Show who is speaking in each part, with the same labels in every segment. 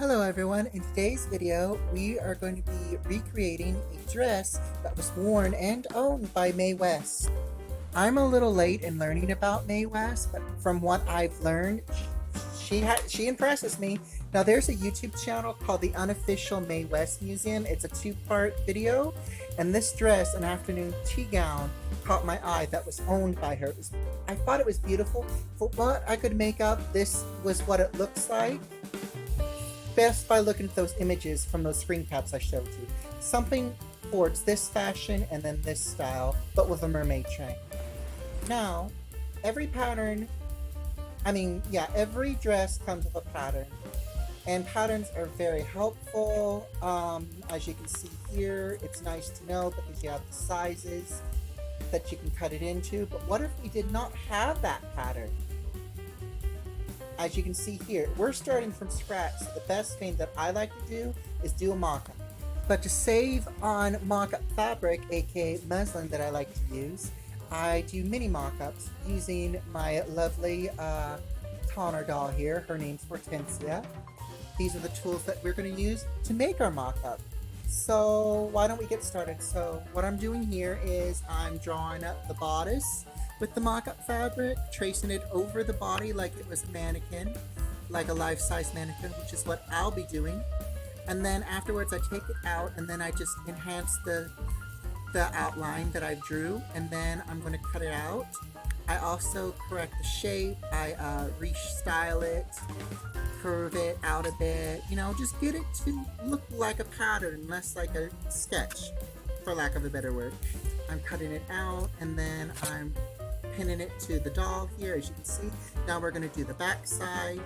Speaker 1: Hello everyone, in today's video we are going to be recreating a dress that was worn and owned by Mae West. I'm a little late in learning about Mae West, but from what I've learned, she impresses me. Now there's a YouTube channel called the Unofficial Mae West Museum. It's a two-part video, and this dress, an afternoon tea gown, caught my eye that was owned by her. I thought it was beautiful. For what I could make out, this was what it looks like. Best by looking at those images from those screen caps I showed you. Something towards this fashion and then this style, but with a mermaid train. Now, every pattern, every dress comes with a pattern. And patterns are very helpful. As you can see here, it's nice to know because you have the sizes that you can cut it into. But what if we did not have that pattern? As you can see here, we're starting from scratch. So the best thing that I like to do is do a mock-up. But to save on mock-up fabric, aka muslin that I like to use, I do mini mock-ups using my lovely toner doll here. Her name's Hortensia. These are the tools that we're going to use to make our mock-up. So why don't we get started? So what I'm doing here is I'm drawing up the bodice with the mock-up fabric, tracing it over the body like it was a mannequin, like a life-size mannequin, which is what I'll be doing. And then afterwards I take it out and then I just enhance the outline that I drew, and then I'm going to cut it out. I also correct the shape, I restyle it, curve it out a bit, just get it to look like a pattern, less like a sketch, for lack of a better word. I'm cutting it out and then I'm pinning it to the doll here, as you can see. Now we're going to do the back side.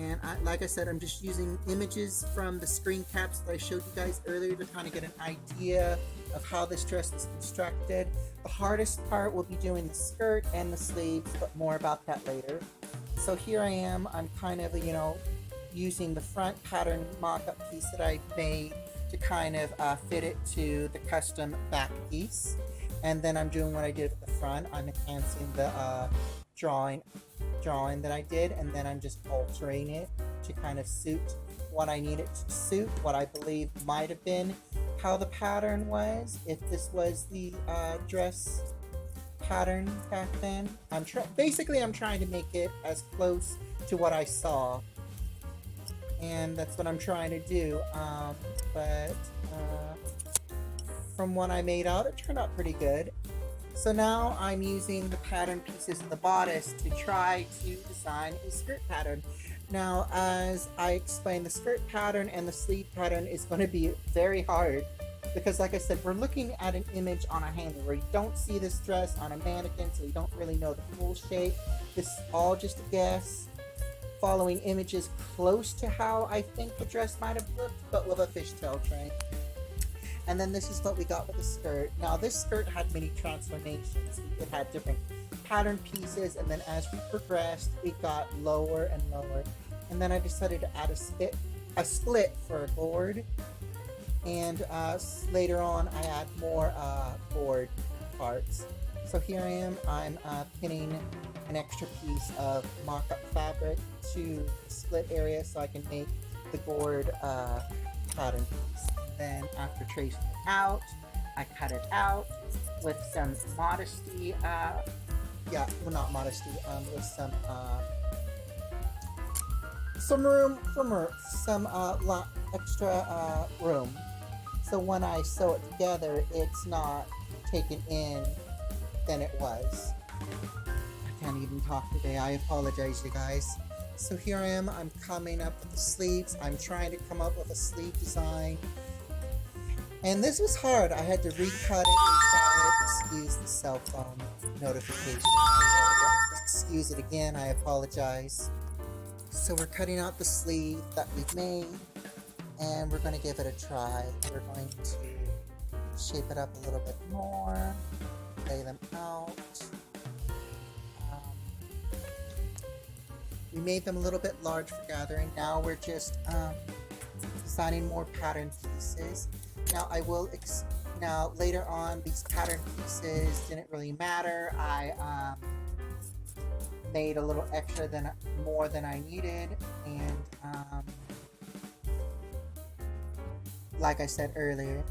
Speaker 1: And like I said, I'm just using images from the screen caps that I showed you guys earlier to kind of get an idea of how this dress is constructed. The hardest part will be doing the skirt and the sleeves, but more about that later. So here I am, I'm kind of, using the front pattern mock-up piece that I made to kind of fit it to the custom back piece. And then I'm doing what I did at the front. I'm enhancing the drawing that I did, and then I'm just altering it to kind of suit what I need it to suit, what I believe might have been how the pattern was, if this was the dress pattern back then. I'm trying to make it as close to what I saw, and that's what I'm trying to do. But from what I made out, it turned out pretty good. So now I'm using the pattern pieces of the bodice to try to design a skirt pattern. Now, as I explained, the skirt pattern and the sleeve pattern is going to be very hard because, like I said, we're looking at an image on a hanger where you don't see this dress on a mannequin, so you don't really know the full shape. This is all just a guess, following images close to how I think the dress might have looked, but with a fishtail train. And then this is what we got with the skirt. Now this skirt had many transformations. It had different pattern pieces, and then as we progressed, it got lower and lower. And then I decided to add a split for a board. And later on, I add more board parts. So here I am, I'm pinning an extra piece of mock-up fabric to the split area so I can make the board pattern piece. Then after tracing it out, I cut it out with some modesty, with some room for some extra room. So when I sew it together, it's not taken in than it was. I can't even talk today, I apologize, you guys. So here I am, I'm coming up with the sleeves. I'm trying to come up with a sleeve design. And this was hard. I had to recut it, restyle it. Excuse the cell phone notification. Excuse it again, I apologize. So we're cutting out the sleeve that we've made, and we're going to give it a try. We're going to shape it up a little bit more, lay them out. We made them a little bit large for gathering. Now we're just designing more pattern pieces. Now now later on, these pattern pieces didn't really matter. I made a little extra more than I needed, and like I said earlier.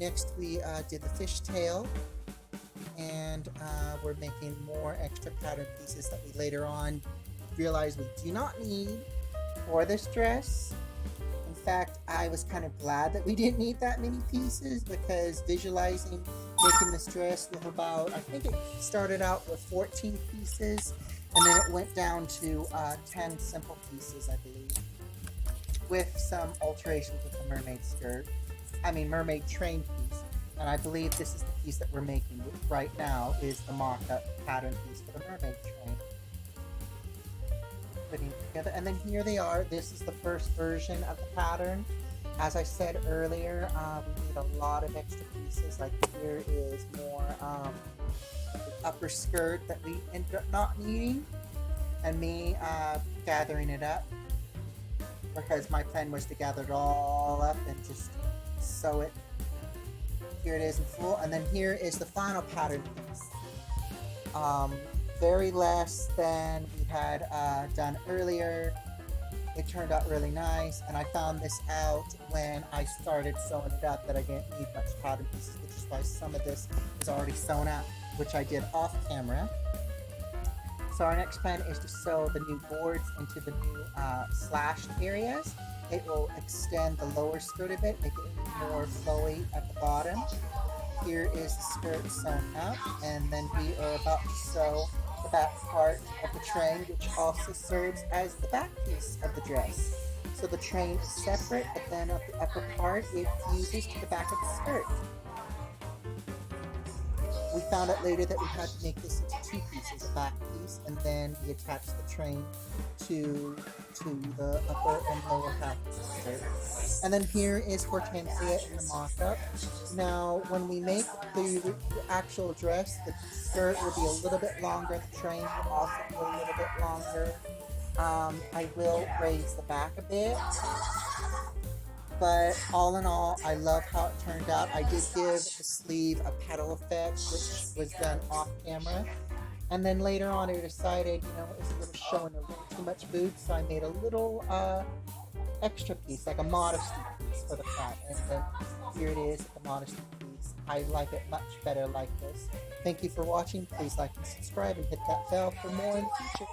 Speaker 1: Next, we did the fishtail, and we're making more extra pattern pieces that we later on realized we do not need for this dress. In fact, I was kind of glad that we didn't need that many pieces, because visualizing making this dress with about, I think it started out with 14 pieces, and then it went down to 10 simple pieces, I believe, with some alterations with the mermaid train piece. And I believe this is the piece that we're making right now, is the mock-up pattern piece for the mermaid train. Putting it together, and then here they are. This is the first version of the pattern. As I said earlier, we need a lot of extra pieces. Like here is more the upper skirt that we ended up not needing, and me gathering it up, because my plan was to gather it all up and just sew it. Here it is in full, and then here is the final pattern piece. Very less than we had done earlier. It turned out really nice, and I found this out when I started sewing it up, that I didn't need much pattern pieces, which is why some of this is already sewn up, which I did off camera. So our next plan is to sew the new boards into the new slashed areas. It will extend the lower skirt a bit, make it more flowy at the bottom. Here is the skirt sewn up, and then we are about to sew the back part of the train, which also serves as the back piece of the dress. So the train is separate, but then at the upper part it fuses to the back of the skirt. We found out later that we had to make this into two pieces, a back piece, and then we attached the train to the upper and lower half of the skirt. And then here is Hortensia in the mock-up. Now, when we make the actual dress, the skirt will be a little bit longer, the train will also be a little bit longer. I will raise the back a bit. But all in all, I love how it turned out. I did give the sleeve a petal effect, which was done off camera. And then later on, I decided, it was a little showing a little too much boots, so I made a little extra piece, like a modesty piece for the front. And then here it is, the modesty piece. I like it much better like this. Thank you for watching. Please like and subscribe, and hit that bell for more in the future.